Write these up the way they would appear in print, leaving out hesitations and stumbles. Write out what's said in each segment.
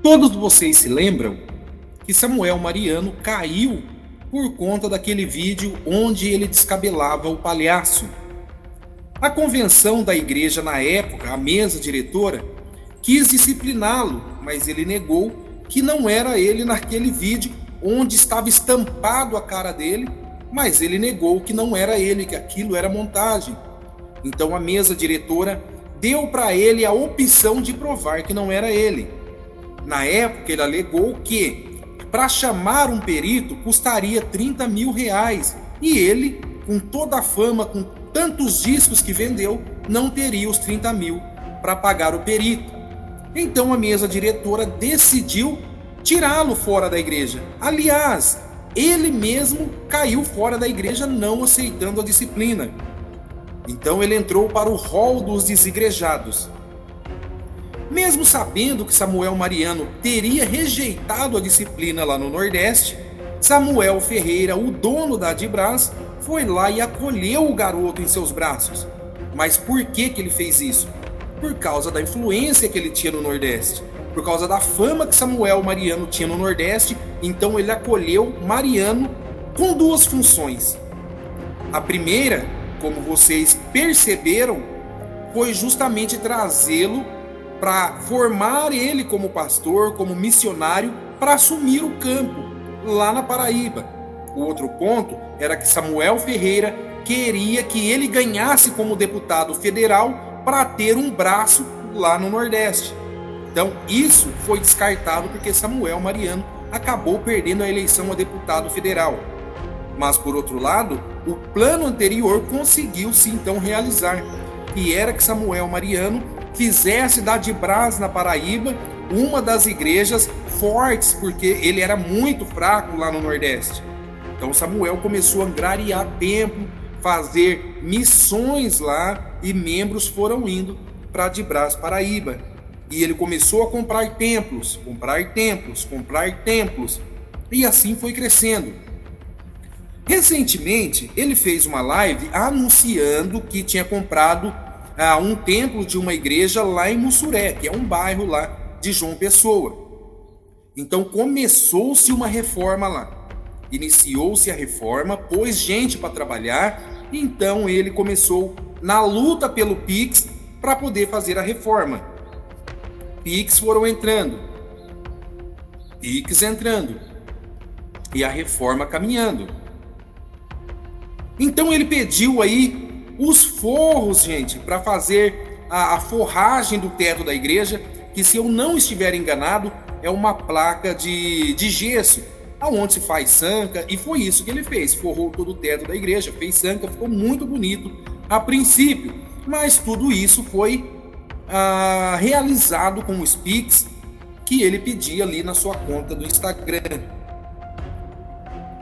Todos vocês se lembram que Samuel Mariano caiu por conta daquele vídeo onde ele descabelava o palhaço. A convenção da igreja na época, a mesa diretora, quis discipliná-lo, mas ele negou que não era ele naquele vídeo onde estava estampado a cara dele, mas ele negou que não era ele, que aquilo era montagem. Então a mesa diretora deu para ele a opção de provar que não era ele. Na época ele alegou que para chamar um perito custaria 30 mil reais e ele, com toda a fama, com tantos discos que vendeu, não teria os 30 mil para pagar o perito. Então a mesa diretora decidiu tirá-lo fora da igreja. Aliás, ele mesmo caiu fora da igreja não aceitando a disciplina. Então ele entrou para o rol dos desigrejados. Mesmo sabendo que Samuel Mariano teria rejeitado a disciplina lá no Nordeste, Samuel Ferreira, o dono da Adibras, foi lá e acolheu o garoto em seus braços. Mas por que ele fez isso? Por causa da influência que ele tinha no Nordeste. Por causa da fama que Samuel Mariano tinha no Nordeste, então ele acolheu Mariano com duas funções. A primeira, como vocês perceberam, foi justamente trazê-lo para formar ele como pastor, como missionário, para assumir o campo lá na Paraíba. O outro ponto era que Samuel Ferreira queria que ele ganhasse como deputado federal para ter um braço lá no Nordeste. Então isso foi descartado porque Samuel Mariano acabou perdendo a eleição a deputado federal. Mas por outro lado, o plano anterior conseguiu-se então realizar, que era que Samuel Mariano fizesse da Adibras na Paraíba uma das igrejas fortes, porque ele era muito fraco lá no Nordeste. Então Samuel começou a angariar templo, fazer missões lá e membros foram indo para Adibras, Paraíba. E ele começou a comprar templos, e assim foi crescendo. Recentemente, ele fez uma live anunciando que tinha comprado um templo de uma igreja lá em Mussuré, que é um bairro lá de João Pessoa. Então começou-se uma reforma lá. Iniciou-se a reforma, pôs gente para trabalhar, então ele começou na luta pelo Pix para poder fazer a reforma. Pix foram entrando, Pix entrando, e a reforma caminhando. Então ele pediu aí os forros, gente, para fazer a forragem do teto da igreja, que se eu não estiver enganado, é uma placa de gesso, aonde se faz sanca, e foi isso que ele fez, forrou todo o teto da igreja, fez sanca, ficou muito bonito a princípio, mas tudo isso foi realizado com os Pix que ele pedia ali na sua conta do Instagram.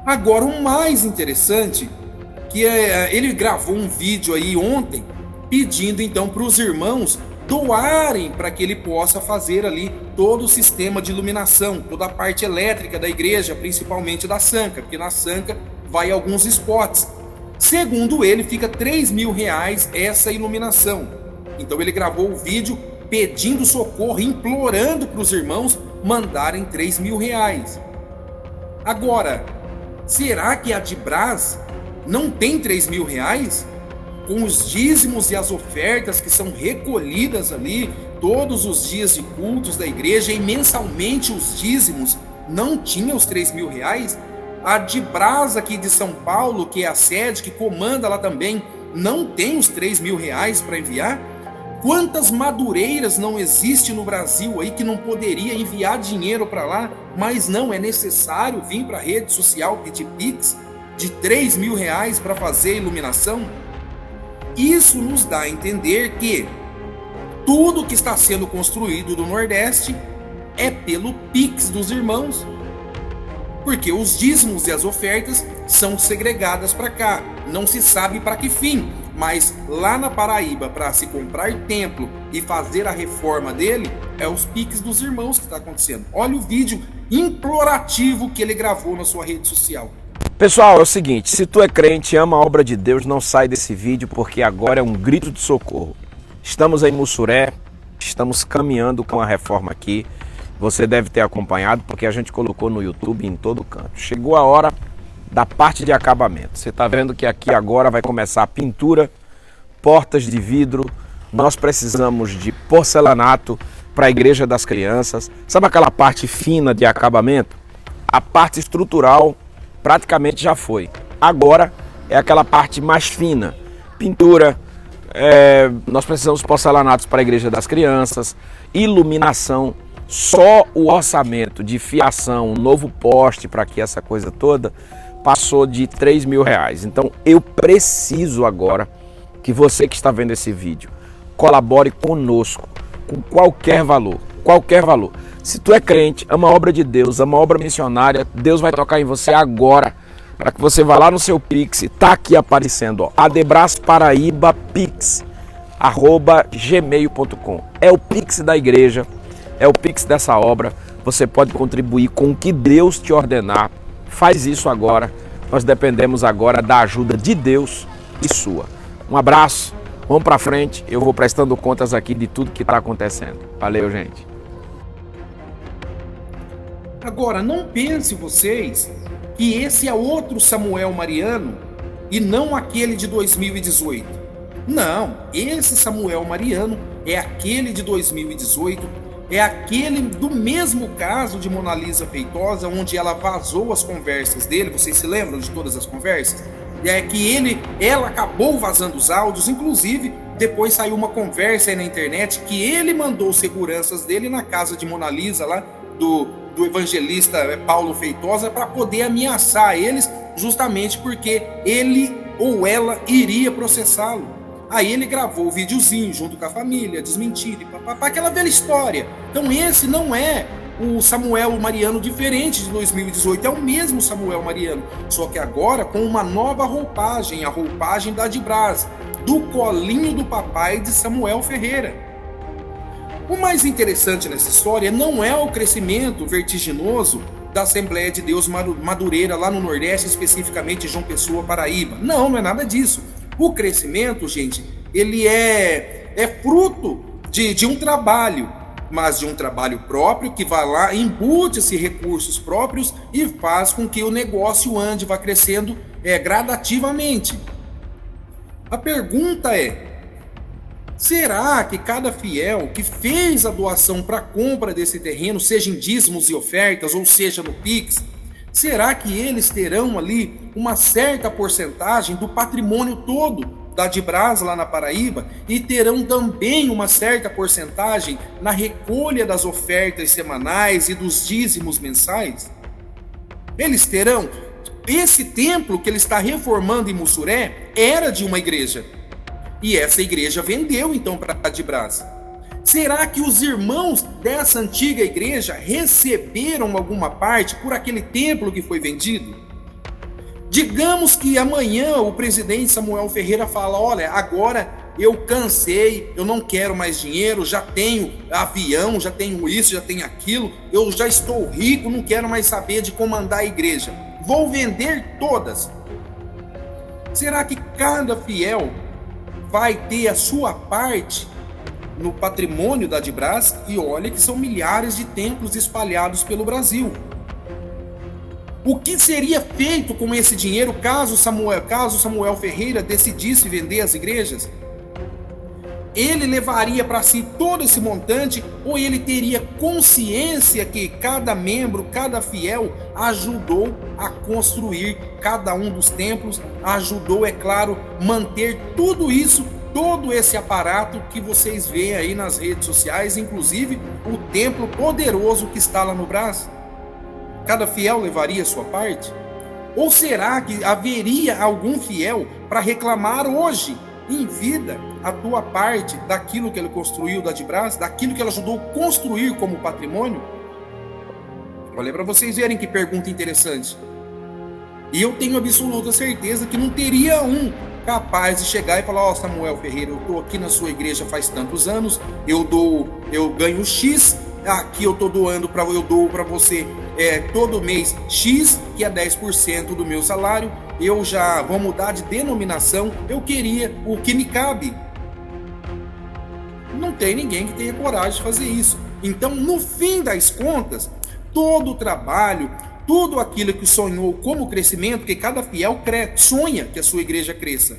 Agora, o mais interessante que ele gravou um vídeo aí ontem pedindo então para os irmãos doarem para que ele possa fazer ali todo o sistema de iluminação, toda a parte elétrica da igreja, principalmente da sanca, porque na sanca vai alguns spots. Segundo ele, fica 3 mil reais essa iluminação. Então ele gravou o vídeo pedindo socorro, implorando para os irmãos mandarem 3 mil reais. Agora, será que a Adibras não tem 3 mil reais? Com os dízimos e as ofertas que são recolhidas ali todos os dias de cultos da igreja e mensalmente os dízimos, não tinha os 3 mil reais? A Adibras aqui de São Paulo, que é a sede, que comanda lá também, não tem os 3 mil reais para enviar? Quantas madureiras não existe no Brasil aí que não poderia enviar dinheiro para lá, mas não é necessário vir para a rede social pedir Pix de 3 mil reais para fazer iluminação? Isso nos dá a entender que tudo que está sendo construído no Nordeste é pelo Pix dos irmãos, porque os dízimos e as ofertas são segregadas para cá, não se sabe para que fim, mas lá na Paraíba, para se comprar templo e fazer a reforma dele, é os Pix dos irmãos que está acontecendo. Olha o vídeo implorativo que ele gravou na sua rede social. Pessoal, é o seguinte, se tu é crente, ama a obra de Deus, não sai desse vídeo, porque agora é um grito de socorro. Estamos aí em Mussuré, estamos caminhando com a reforma aqui, Você deve ter acompanhado porque a gente colocou no YouTube em todo canto. Chegou a hora da parte de acabamento. Você está vendo que aqui agora vai começar a pintura, portas de vidro. Nós precisamos de porcelanato para a igreja das crianças. Sabe aquela parte fina de acabamento? A parte estrutural praticamente já foi. Agora é aquela parte mais fina. Pintura, nós precisamos de porcelanatos para a igreja das crianças, iluminação. Só o orçamento de fiação, um novo poste para que essa coisa toda passou de R$3.000. Então eu preciso agora que você que está vendo esse vídeo colabore conosco com qualquer valor, qualquer valor. Se tu é crente, ama a obra de Deus, ama a obra missionária, Deus vai tocar em você agora, para que você vá lá no seu Pix, está aqui aparecendo, ó, adebrasparaíbapix@gmail.com. É o Pix da igreja, é o Pix dessa obra. Você pode contribuir com o que Deus te ordenar. Faz isso agora. Nós dependemos agora da ajuda de Deus e sua. Um abraço, vamos para frente. Eu vou prestando contas aqui de tudo que está acontecendo. Valeu, gente. Agora, não pense vocês que esse é outro Samuel Mariano e não aquele de 2018. Não, esse Samuel Mariano é aquele de 2018. É aquele do mesmo caso de Mona Lisa Feitosa, onde ela vazou as conversas dele. Vocês se lembram de todas as conversas? É que ela acabou vazando os áudios. Inclusive, depois saiu uma conversa aí na internet que ele mandou seguranças dele na casa de Mona Lisa, lá do evangelista Paulo Feitosa, para poder ameaçar eles, justamente porque ele ou ela iria processá-lo. Aí ele gravou o videozinho junto com a família, desmentindo e papapá, aquela velha história. Então esse não é o Samuel Mariano diferente de 2018, é o mesmo Samuel Mariano, só que agora com uma nova roupagem, a roupagem da Adbras, do colinho do papai de Samuel Ferreira. O mais interessante nessa história não é o crescimento vertiginoso da Assembleia de Deus Madureira lá no Nordeste, especificamente João Pessoa, Paraíba. Não é nada disso. O crescimento, gente, ele é fruto de um trabalho, mas de um trabalho próprio que vai lá, embute-se recursos próprios e faz com que o negócio ande, vá crescendo gradativamente. A pergunta é: será que cada fiel que fez a doação para a compra desse terreno, seja em dízimos e ofertas, ou seja no Pix, será que eles terão ali uma certa porcentagem do patrimônio todo da Adbras lá na Paraíba e terão também uma certa porcentagem na recolha das ofertas semanais e dos dízimos mensais? Eles terão. Esse templo que ele está reformando em Mussuré era de uma igreja. E essa igreja vendeu então para a Adbras. Será que os irmãos dessa antiga igreja receberam alguma parte por aquele templo que foi vendido? Digamos que amanhã o presidente Samuel Ferreira fala: olha, agora eu cansei, eu não quero mais dinheiro, já tenho avião, já tenho isso, já tenho aquilo, eu já estou rico, não quero mais saber de comandar a igreja, vou vender todas. Será que cada fiel vai ter a sua parte no patrimônio da Adbras? E olha que são milhares de templos espalhados pelo Brasil. O que seria feito com esse dinheiro caso Samuel Ferreira decidisse vender as igrejas? Ele levaria para si todo esse montante, ou ele teria consciência que cada membro, cada fiel ajudou a construir cada um dos templos, ajudou, é claro, manter tudo isso, todo esse aparato que vocês veem aí nas redes sociais, inclusive o templo poderoso que está lá no Brás? Cada fiel levaria a sua parte? Ou será que haveria algum fiel para reclamar hoje, em vida, a tua parte daquilo que ele construiu da Adbras, daquilo que ele ajudou a construir como patrimônio? Olha para vocês verem que pergunta interessante. E eu tenho absoluta certeza que não teria um capaz de chegar e falar: ó, Samuel Ferreira, eu estou aqui na sua igreja faz tantos anos, eu ganho X, aqui eu dou para você todo mês X, que é 10% do meu salário, eu já vou mudar de denominação, eu queria o que me cabe. Não tem ninguém que tenha coragem de fazer isso. Então, no fim das contas, todo o trabalho, tudo aquilo que sonhou como crescimento, porque cada fiel sonha que a sua igreja cresça.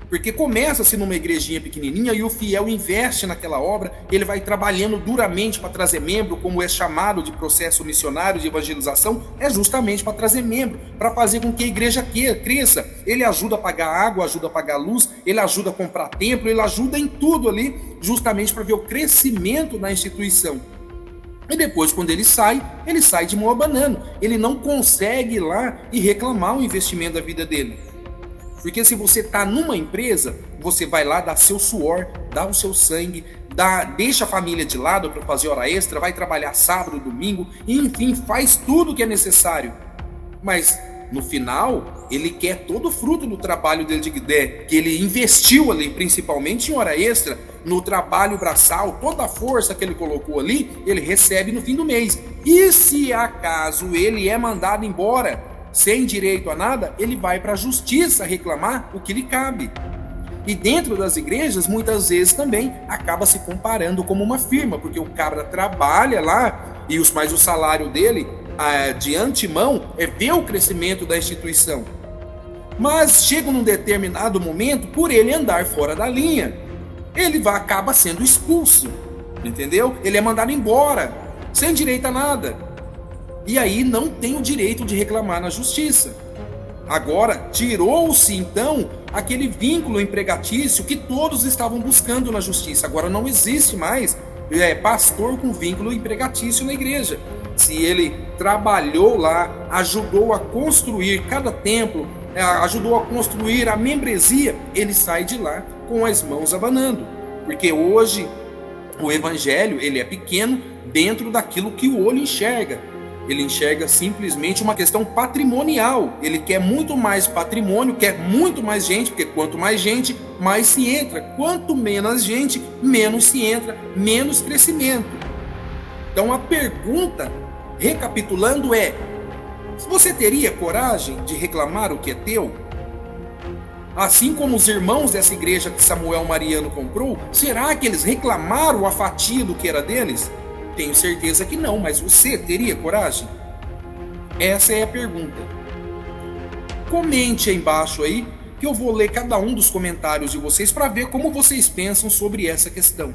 Porque começa-se numa igrejinha pequenininha e o fiel investe naquela obra, ele vai trabalhando duramente para trazer membro, como é chamado de processo missionário de evangelização, é justamente para trazer membro, para fazer com que a igreja cresça. Ele ajuda a pagar água, ajuda a pagar luz, ele ajuda a comprar templo, ele ajuda em tudo ali, justamente para ver o crescimento da instituição. E depois, quando ele sai de mão abanando. Ele não consegue ir lá e reclamar o investimento da vida dele. Porque se você está numa empresa, você vai lá dar seu suor, dá o seu sangue, deixa a família de lado para fazer hora extra, vai trabalhar sábado, domingo, e enfim, faz tudo o que é necessário. Mas no final, ele quer todo o fruto do trabalho dele, que ele investiu ali, principalmente em hora extra, no trabalho braçal, toda a força que ele colocou ali, ele recebe no fim do mês. E se acaso ele é mandado embora, sem direito a nada, ele vai para a justiça reclamar o que lhe cabe. E dentro das igrejas, muitas vezes também acaba se comparando como uma firma, porque o cara trabalha lá, mas o salário dele, de antemão, é ver o crescimento da instituição. Mas chega num determinado momento, por ele andar fora da linha, ele acaba sendo expulso, entendeu? Ele é mandado embora, sem direito a nada. E aí não tem o direito de reclamar na justiça. Agora, tirou-se então aquele vínculo empregatício que todos estavam buscando na justiça. Agora não existe mais pastor com vínculo empregatício na igreja. Se ele trabalhou lá, ajudou a construir cada templo, ajudou a construir a membresia, ele sai de lá com as mãos abanando. Porque hoje o evangelho ele é pequeno dentro daquilo que o olho enxerga. Ele enxerga simplesmente uma questão patrimonial. Ele quer muito mais patrimônio, quer muito mais gente, porque quanto mais gente, mais se entra. Quanto menos gente, menos se entra, menos crescimento. Então a pergunta, recapitulando, é: você teria coragem de reclamar o que é teu? Assim como os irmãos dessa igreja que Samuel Mariano comprou, será que eles reclamaram a fatia do que era deles? Tenho certeza que não, mas você teria coragem? Essa é a pergunta. Comente aí embaixo aí, que eu vou ler cada um dos comentários de vocês para ver como vocês pensam sobre essa questão.